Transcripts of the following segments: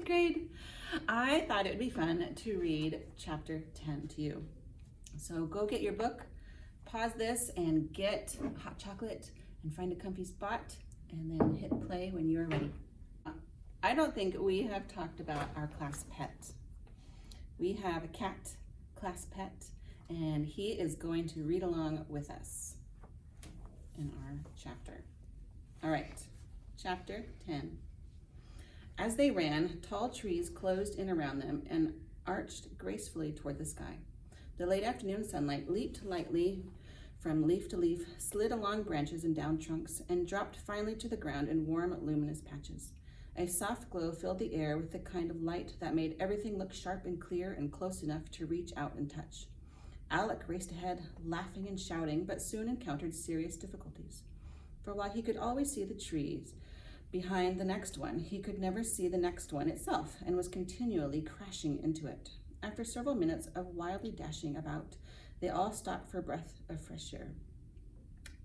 grade. I thought it would be fun to read chapter 10 to you. So go get your book, pause this, and get hot chocolate and find a comfy spot, and then hit play when you are ready. I don't think we have talked about our class pet. We have a cat class pet, and he is going to read along with us in our chapter. All right, chapter 10. As they ran, tall trees closed in around them and arched gracefully toward the sky. The late afternoon sunlight leaped lightly from leaf to leaf, slid along branches and down trunks, and dropped finally to the ground in warm, luminous patches. A soft glow filled the air with the kind of light that made everything look sharp and clear and close enough to reach out and touch. Alec raced ahead, laughing and shouting, but soon encountered serious difficulties. For while he could always see the trees behind the next one, he could never see the next one itself, and was continually crashing into it. After several minutes of wildly dashing about, they all stopped for a breath of fresh air.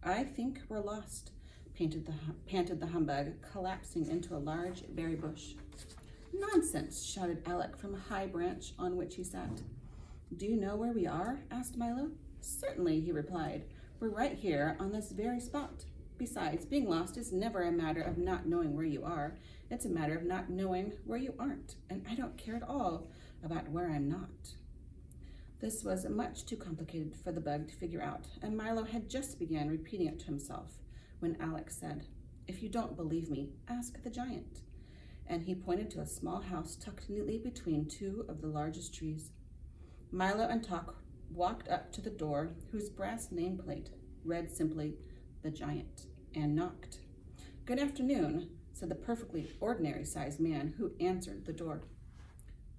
"I think we're lost," panted the humbug, collapsing into a large berry bush. "Nonsense," shouted Alec from a high branch on which he sat. "Do you know where we are?" asked Milo. "Certainly," he replied. "We're right here on this very spot. Besides, being lost is never a matter of not knowing where you are. It's a matter of not knowing where you aren't, and I don't care at all about where I'm not." This was much too complicated for the bug to figure out, and Milo had just begun repeating it to himself when Alec said, "If you don't believe me, ask the giant." And he pointed to a small house tucked neatly between two of the largest trees. Milo and Tock walked up to the door, whose brass nameplate read simply, "The Giant," and knocked. "Good afternoon," said the perfectly ordinary-sized man who answered the door.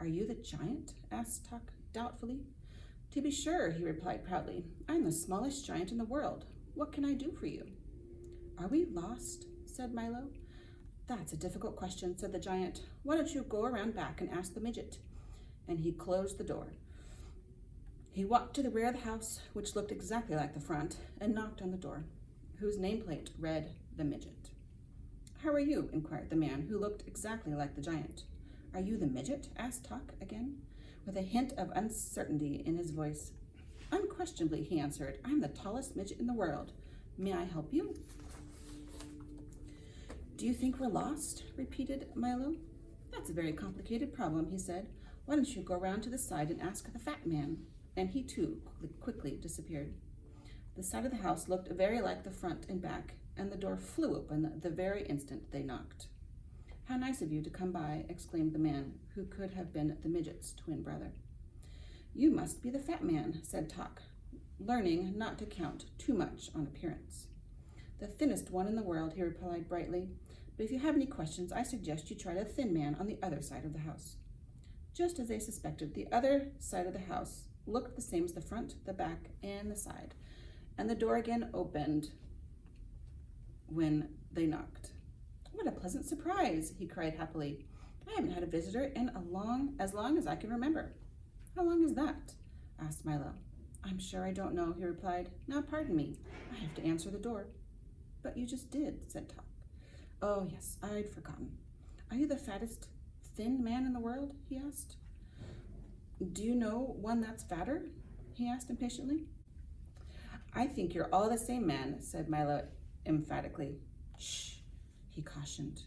"Are you the giant?" asked Tock doubtfully. "To be sure," he replied proudly. "I'm the smallest giant in the world. What can I do for you?" "Are we lost?" said Milo. "That's a difficult question," said the giant. "Why don't you go around back and ask the midget?" And he closed the door. He walked to the rear of the house, which looked exactly like the front, and knocked on the door, whose nameplate read "The Midget." "How are you?" inquired the man, who looked exactly like the giant. "Are you the midget?" asked Tock again, with a hint of uncertainty in his voice. "Unquestionably," he answered. "I'm the tallest midget in the world. May I help you?" "Do you think we're lost?" repeated Milo. "That's a very complicated problem," he said. "Why don't you go round to the side and ask the fat man?" And he too quickly disappeared. The side of the house looked very like the front and back, and the door flew open the very instant they knocked. "How nice of you to come by," exclaimed the man, who could have been the midget's twin brother. "You must be the fat man," said Tock, learning not to count too much on appearance. "The thinnest one in the world," he replied brightly. "But if you have any questions, I suggest you try the thin man on the other side of the house." Just as they suspected, the other side of the house looked the same as the front, the back, and the side, and the door again opened when they knocked. "What a pleasant surprise!" he cried happily. "I haven't had a visitor in as long as I can remember." "How long is that?" asked Milo. "I'm sure I don't know," he replied. "Now, pardon me, I have to answer the door." "But you just did," said Tock. "Oh, yes, I'd forgotten. Are you the fattest thin man in the world?" he asked. "Do you know one that's fatter?" he asked impatiently. "I think you're all the same man," said Milo emphatically. "Shh," he cautioned,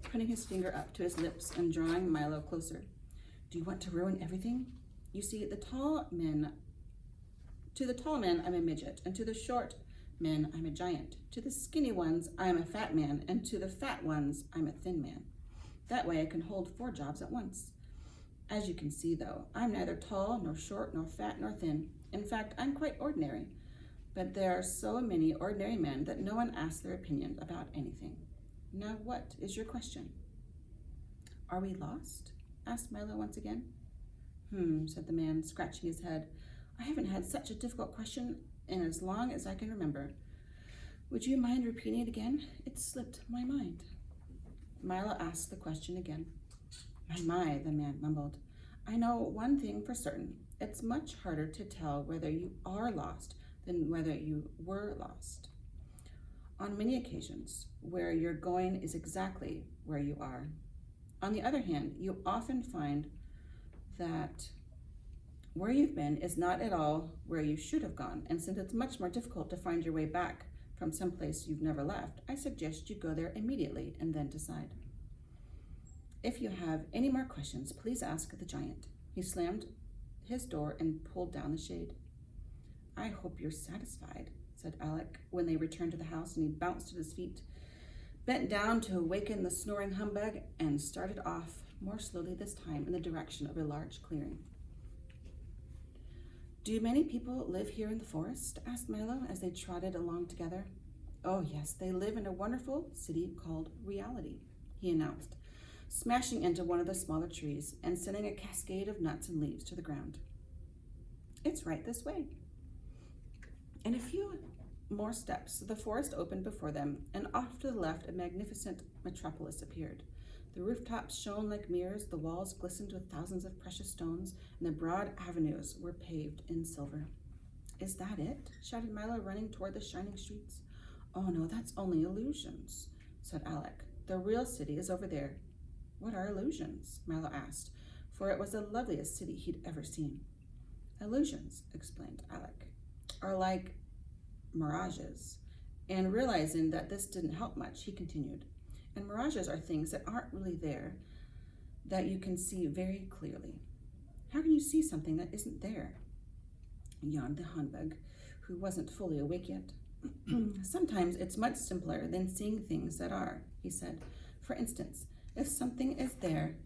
putting his finger up to his lips and drawing Milo closer. "Do you want to ruin everything? You see, to the tall men I'm a midget, and to the short men I'm a giant. To the skinny ones I'm a fat man, and to the fat ones I'm a thin man. That way I can hold 4 jobs at once. As you can see, though, I'm neither tall, nor short, nor fat, nor thin. In fact, I'm quite ordinary. But there are so many ordinary men that no one asks their opinion about anything. Now, what is your question?" "Are we lost?" asked Milo once again. Said the man, scratching his head. "I haven't had such a difficult question in as long as I can remember. Would you mind repeating it again? It slipped my mind." Milo asked the question again. My, the man mumbled. "I know one thing for certain. It's much harder to tell whether you are lost than whether you were lost. On many occasions, where you're going is exactly where you are. On the other hand, you often find that where you've been is not at all where you should have gone, and since it's much more difficult to find your way back from some place you've never left, I suggest you go there immediately and then decide. If you have any more questions, please ask the giant. He slammed his door and pulled down the shade. I hope you're satisfied, said Alec when they returned to the house, and he bounced to his feet, bent down to awaken the snoring humbug, and started off more slowly this time in the direction of a large clearing. Do many people live here in the forest? Asked Milo as they trotted along together. Oh yes, they live in a wonderful city called Reality, he announced, smashing into one of the smaller trees and sending a cascade of nuts and leaves to the ground. It's right this way. In a few more steps, the forest opened before them, and off to the left, a magnificent metropolis appeared. The rooftops shone like mirrors, the walls glistened with thousands of precious stones, and the broad avenues were paved in silver. Is that it? Shouted Milo, running toward the shining streets. Oh no, that's only illusions, said Alec. The real city is over there. What are illusions? Milo asked, for it was the loveliest city he'd ever seen. Illusions, explained Alec, are like mirages. And realizing that this didn't help much, he continued. And mirages are things that aren't really there, that you can see very clearly. How can you see something that isn't there? Yawned the humbug, who wasn't fully awake yet. Sometimes it's much simpler than seeing things that are, he said. For instance, if something is there,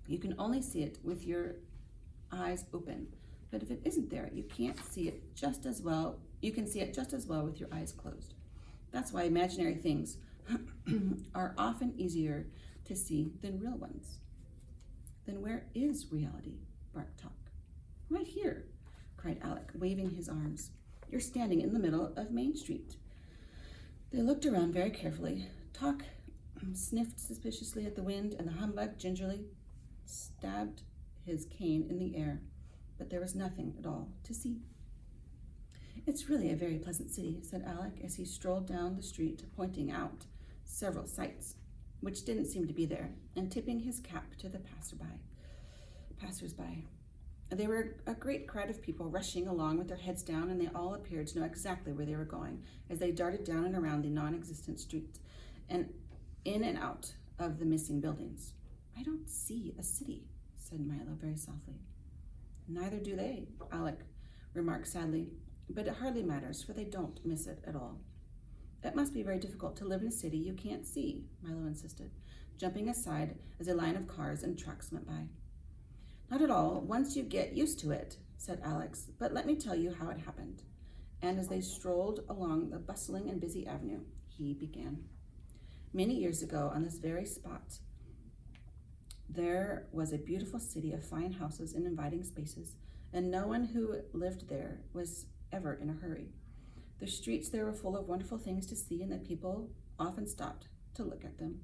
you can only see it with your eyes open. But if it isn't there, you can't see it just as well. You can see it just as well with your eyes closed. That's why imaginary things are often easier to see than real ones. Then where is reality? Barked Talk. Right here, cried Alec, waving his arms. You're standing in the middle of Main Street. They looked around very carefully. Talk sniffed suspiciously at the wind, and the humbug gingerly stabbed his cane in the air, but there was nothing at all to see. It's really a very pleasant city, said Alec as he strolled down the street, pointing out several sights which didn't seem to be there, and tipping his cap to the passers-by. There were a great crowd of people rushing along with their heads down, and they all appeared to know exactly where they were going as they darted down and around the non-existent streets and in and out of the missing buildings. I don't see a city, said Milo very softly. Neither do they, Alec remarked sadly, but it hardly matters, for they don't miss it at all. It must be very difficult to live in a city you can't see, Milo insisted, jumping aside as a line of cars and trucks went by. Not at all, once you get used to it, said Alex, but let me tell you how it happened. And as they strolled along the bustling and busy avenue, he began. Many years ago, on this very spot, there was a beautiful city of fine houses and inviting spaces, and no one who lived there was ever in a hurry. The streets there were full of wonderful things to see, and the people often stopped to look at them.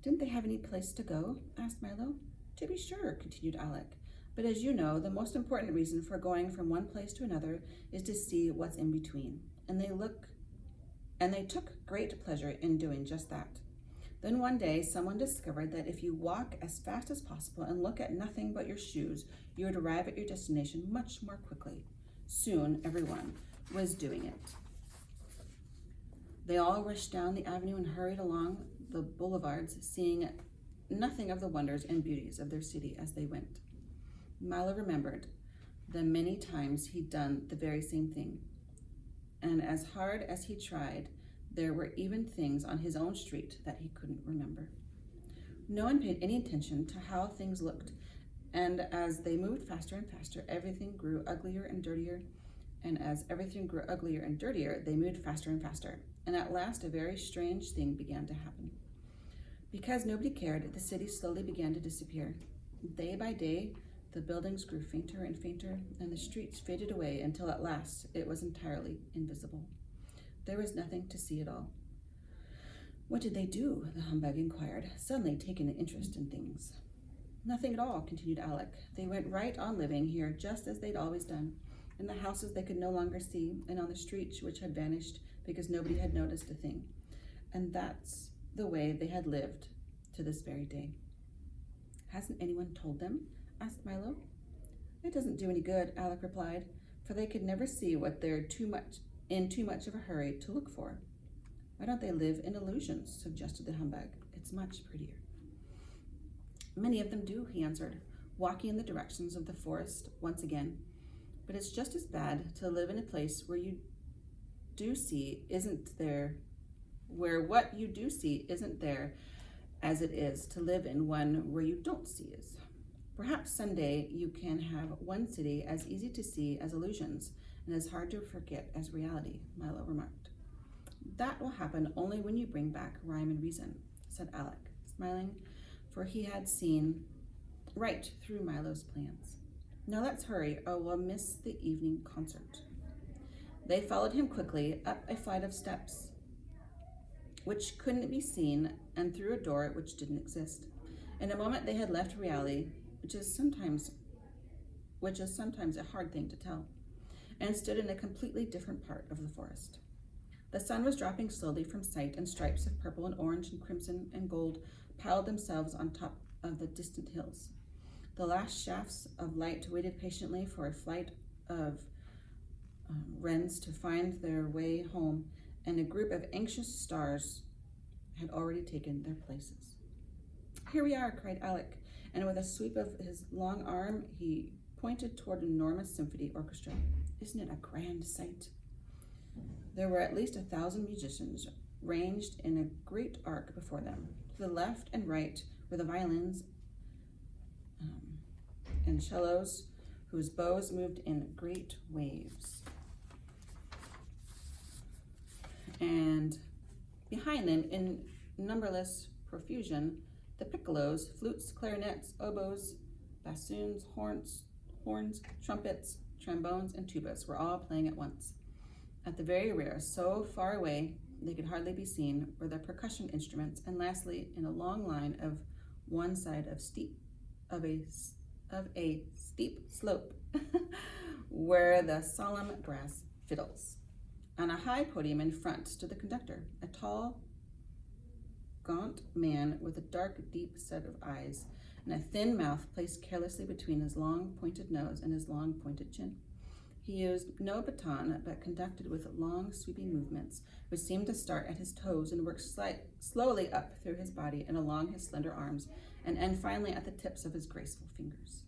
Didn't they have any place to go? Asked Milo. To be sure, continued Alec, but as you know, the most important reason for going from one place to another is to see what's in between, and they took great pleasure in doing just that. Then one day, someone discovered that if you walk as fast as possible and look at nothing but your shoes, you would arrive at your destination much more quickly. Soon, everyone was doing it. They all rushed down the avenue and hurried along the boulevards, seeing nothing of the wonders and beauties of their city as they went. Milo remembered the many times he'd done the very same thing, and as hard as he tried, there were even things on his own street that he couldn't remember. No one paid any attention to how things looked, and as they moved faster and faster, everything grew uglier and dirtier, and as everything grew uglier and dirtier, they moved faster and faster, and at last a very strange thing began to happen. Because nobody cared, the city slowly began to disappear. Day by day, the buildings grew fainter and fainter, and the streets faded away until at last it was entirely invisible. There was nothing to see at all. What did they do? The humbug inquired, suddenly taking an interest in things. Nothing at all, continued Alec. They went right on living here just as they'd always done, in the houses they could no longer see, and on the streets which had vanished because nobody had noticed a thing. And that's the way they had lived to this very day. Hasn't anyone told them? Asked Milo. It doesn't do any good, Alec replied, for they could never see what they're in too much of a hurry to look for. Why don't they live in illusions? Suggested the humbug. It's much prettier. Many of them do, he answered, walking in the directions of the forest once again. But it's just as bad to live in a place where you do see isn't there, where what you do see isn't there, as it is to live in one where you don't see is. Perhaps someday you can have one city as easy to see as illusions and as hard to forget as reality, Milo remarked. That will happen only when you bring back rhyme and reason, said Alec, smiling, for he had seen right through Milo's plans. Now let's hurry, or we'll miss the evening concert. They followed him quickly up a flight of steps, which couldn't be seen, and through a door which didn't exist. In a moment they had left reality, which is sometimes a hard thing to tell, and stood in a completely different part of the forest. The sun was dropping slowly from sight, and stripes of purple and orange and crimson and gold piled themselves on top of the distant hills. The last shafts of light waited patiently for a flight of wrens to find their way home, and a group of anxious stars had already taken their places. Here we are, cried Alec, and with a sweep of his long arm, he pointed toward an enormous symphony orchestra. Isn't it a grand sight? There were at least 1,000 musicians ranged in a great arc before them. To the left and right were the violins and cellos, whose bows moved in great waves. And behind them, in numberless profusion, the piccolos, flutes, clarinets, oboes, bassoons, horns, trumpets, trombones, and tubas were all playing at once. At the very rear, so far away they could hardly be seen, were the percussion instruments, and lastly, in a long line of one side of a steep slope, were the solemn brass fiddles. On a high podium in front stood the conductor, a tall, gaunt man with a dark, deep set of eyes and a thin mouth placed carelessly between his long, pointed nose and his long, pointed chin. He used no baton, but conducted with long, sweeping movements, which seemed to start at his toes and work slowly up through his body and along his slender arms, and end finally at the tips of his graceful fingers.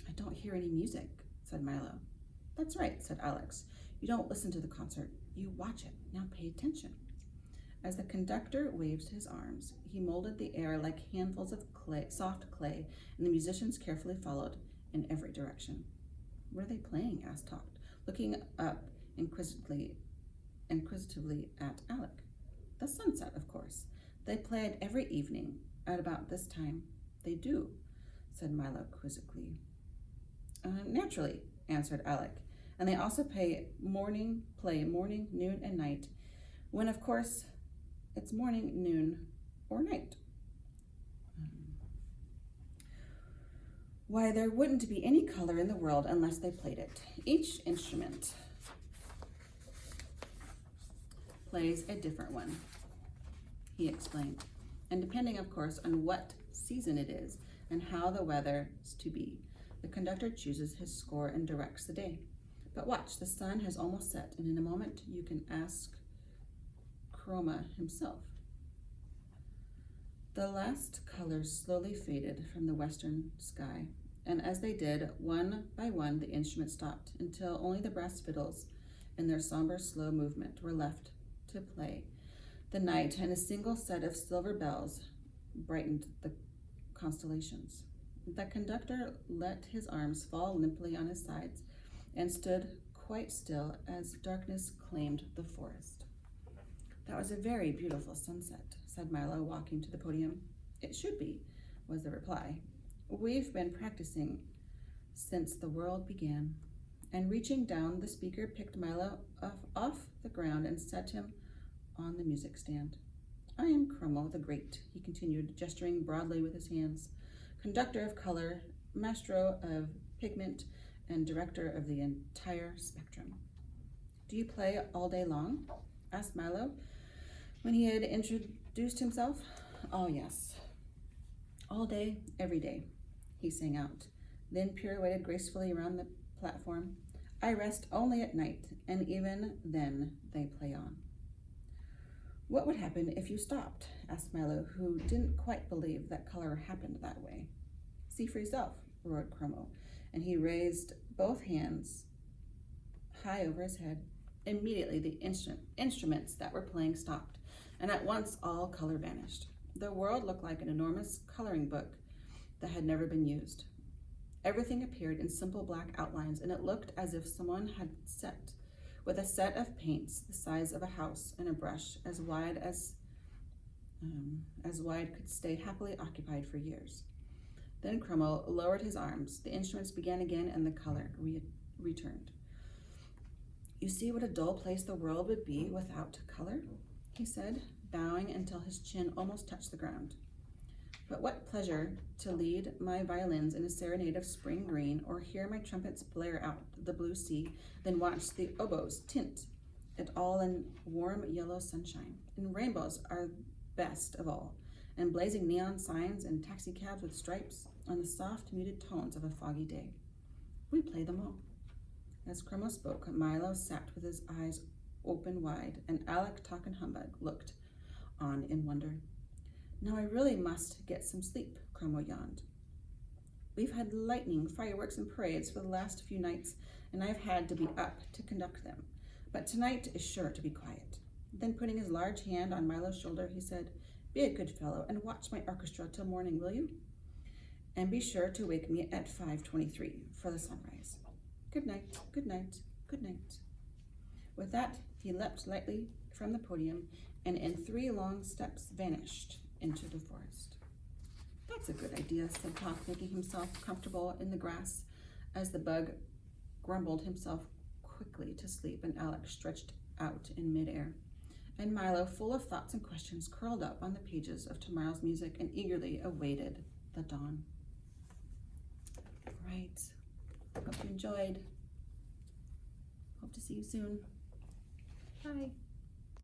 I don't hear any music, said Milo. That's right, said Alex. You don't listen to the concert, you watch it. Now pay attention. As the conductor waved his arms, he molded the air like handfuls of soft clay, and the musicians carefully followed in every direction. What are they playing? Asked Toct, looking up inquisitively at Alec. The sunset, of course. They play it every evening at about this time. They do, said Milo quizzically. Naturally, answered Alec. And they also play morning, noon, and night, when, of course, it's morning, noon, or night. Why, there wouldn't be any color in the world unless they played it. Each instrument plays a different one, he explained, and depending, of course, on what season it is and how the weather's to be, the conductor chooses his score and directs the day. But watch, the sun has almost set, and in a moment you can ask Chroma himself. The last colors slowly faded from the western sky, and as they did, one by one, the instruments stopped, until only the brass fiddles, in their somber, slow movement, were left to play the night, and a single set of silver bells brightened the constellations. The conductor let his arms fall limply on his sides and stood quite still as darkness claimed the forest. That was a very beautiful sunset, said Milo, walking to the podium. It should be, was the reply. We've been practicing since the world began. And reaching down, the speaker picked Milo off the ground and set him on the music stand. I am Chroma the Great, he continued, gesturing broadly with his hands, conductor of color, maestro of pigment, and director of the entire spectrum. Do you play all day long? Asked Milo, when he had introduced himself. Oh, yes, All day, every day, he sang out, then pirouetted gracefully around the platform. I rest only at night, and even then they play on. What would happen if you stopped? Asked Milo, who didn't quite believe that color happened that way. See for yourself, roared Chromo, and he raised both hands high over his head. Immediately the instruments that were playing stopped, and at once all color vanished. The world looked like an enormous coloring book that had never been used. Everything appeared in simple black outlines, and it looked as if someone had sat with a set of paints the size of a house and a brush as wide could stay happily occupied for years. Then Chromo lowered his arms. The instruments began again, and the color returned. You see what a dull place the world would be without color, he said, bowing until his chin almost touched the ground. But what pleasure to lead my violins in a serenade of spring green, or hear my trumpets blare out the blue sea, then watch the oboes tint it all in warm yellow sunshine. And rainbows are best of all, and blazing neon signs and taxicabs with stripes on the soft, muted tones of a foggy day. We play them all. As Chromo spoke, Milo sat with his eyes open wide, and Alec, Talk, and Humbug looked on in wonder. Now I really must get some sleep, Chromo yawned. We've had lightning, fireworks, and parades for the last few nights, and I've had to be up to conduct them. But tonight is sure to be quiet. Then putting his large hand on Milo's shoulder, he said, Be a good fellow and watch my orchestra till morning, will you? And be sure to wake me at 5:23 for the sunrise. Good night, good night, good night. With that, he leapt lightly from the podium and in 3 long steps vanished into the forest. That's a good idea, said Talk, making himself comfortable in the grass as the bug grumbled himself quickly to sleep and Alec stretched out in midair. And Milo, full of thoughts and questions, curled up on the pages of tomorrow's music and eagerly awaited the dawn. All right. Hope you enjoyed. Hope to see you soon. Bye.